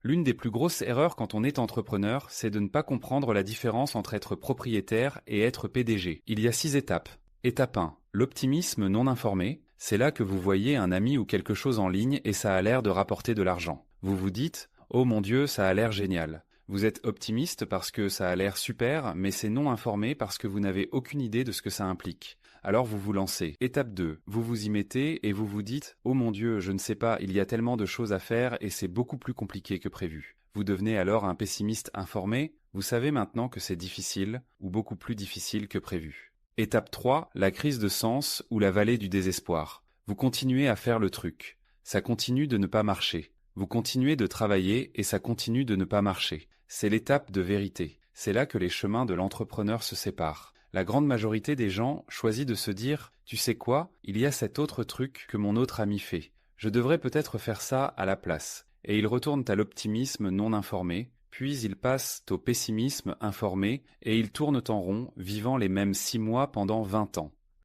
L'une des plus grosses erreurs quand on est entrepreneur, c'est de ne pas comprendre la différence entre être propriétaire et être PDG. Il y a 6 étapes. Étape 1. L'optimisme non informé. C'est là que vous voyez un ami ou quelque chose en ligne et ça a l'air de rapporter de l'argent. Vous vous dites « Oh mon Dieu, ça a l'air génial ». Vous êtes optimiste parce que ça a l'air super, mais c'est non informé parce que vous n'avez aucune idée de ce que ça implique. Alors vous vous lancez. Étape 2. Vous vous y mettez et vous vous dites « Oh mon Dieu, je ne sais pas, il y a tellement de choses à faire et c'est beaucoup plus compliqué que prévu ». Vous devenez alors un pessimiste informé. Vous savez maintenant que c'est difficile ou beaucoup plus difficile que prévu. Étape 3. La crise de sens ou la vallée du désespoir. Vous continuez à faire le truc. Ça continue de ne pas marcher. Vous continuez de travailler et ça continue de ne pas marcher. C'est l'étape de vérité. C'est là que les chemins de l'entrepreneur se séparent. La grande majorité des gens choisit de se dire « Tu sais quoi, il y a cet autre truc que mon autre ami fait. Je devrais peut-être faire ça à la place. » Et ils retournent à l'optimisme non informé, puis ils passent au pessimisme informé et ils tournent en rond, vivant les mêmes 6 mois pendant 20 ans.